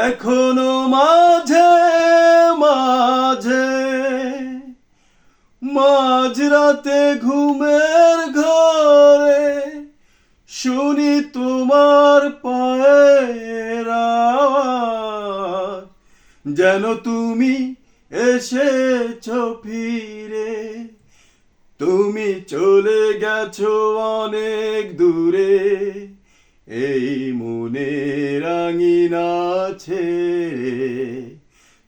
এখনো মাঝে মাঝে মাঝরাতে ঘুমের ঘরে শুনি তোমার পায়ের আওয়াজ, যেন তুমি এসেছো ফিরে। তুমি চলে গেছো অনেক দূরে, এই মনের আঙিনা ছেড়ে।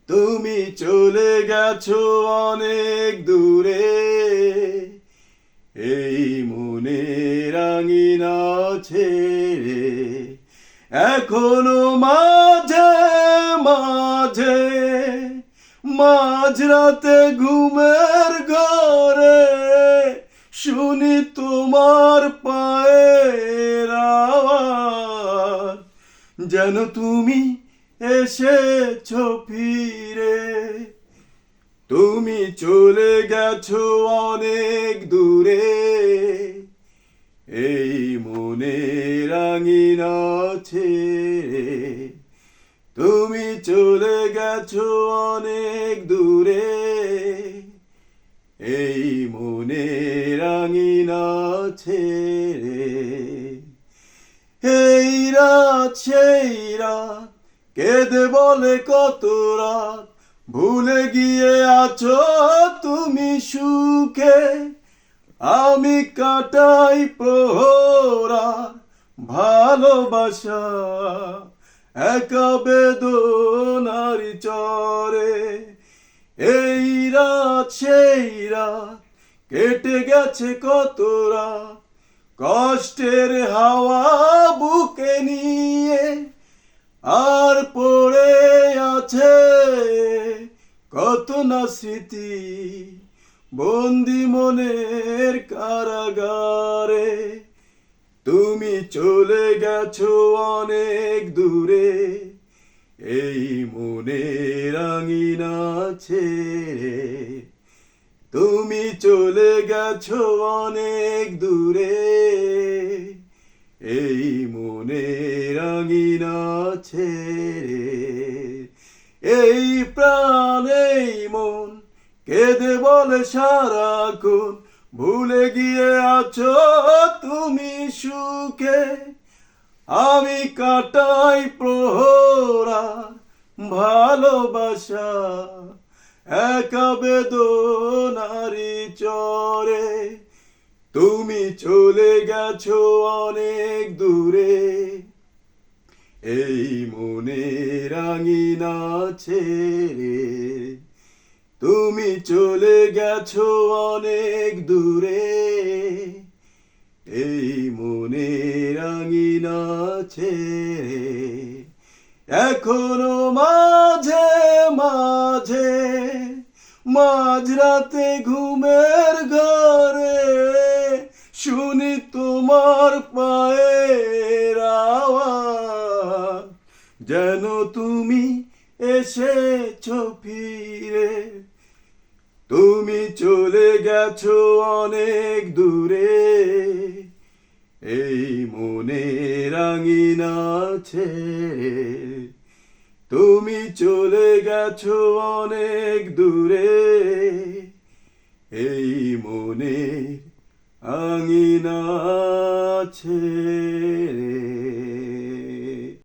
তুমি চলে গেছো অনেক দূরে, এই মনের আঙিনা ছেড়ে। এখনো মাঝে মাঝে মাঝরাতে ঘুমের ঘরে শুনি তোমার পায়ের আওয়াজ, যেন তুমি এসেছো ফিরে। তুমি চলে গেছো অনেক দূরে, এই মনের আঙিনা ছেড়ে। তুমি চলে গেছো অনেক দূরে, এই মনের আঙিনা ছেড়ে। এই রাত সেই রাত কেঁদে বলে কত রাত, ভুলে গিয়ে আছো তুমি সুখে। আমি কাটাই প্রহরার ভালোবাসা একা বেদনার চরে। এই রাত সেই রাত কেটে গেছে কত রাত, কষ্টের হাওয়া বুকে নিয়ে। আর পড়ে আছে কত না স্মৃতি বন্দি মনের কারাগারে। তুমি চলে গেছো অনেক দূরে, এই মনের আঙিনা ছেড়ে। তুমি চলে গেছো অনেক দূরে, এই মনের আঙিনা ছেড়ে। এই প্রাণ এই মন কেঁদে বলে সারাক্ষণ, ভুলে গিয়ে আছো তুমি সুখে। আমি কাটাই প্রহরার ভালোবাসা একা বেদনারি চরে। তুমি চলে গেছো অনেক দূরে, এই মনের আঙিনা ছেড়ে। তুমি চলে গেছো অনেক দূরে, এই মনের আঙিনা ছেড়ে। এখনো মাঝে মাঝে মাঝরাতে ঘুমের ঘরে শুনি তোমার পায়ের আওয়াজ, যেন তুমি এসেছো ফিরে। তুমি চলে গেছো অনেক দূরে, এই মনের আঙিনা ছেড়ে। তুমি চলে গেছো অনেক দূরে, এই মনের আঙিনা ছেড়ে।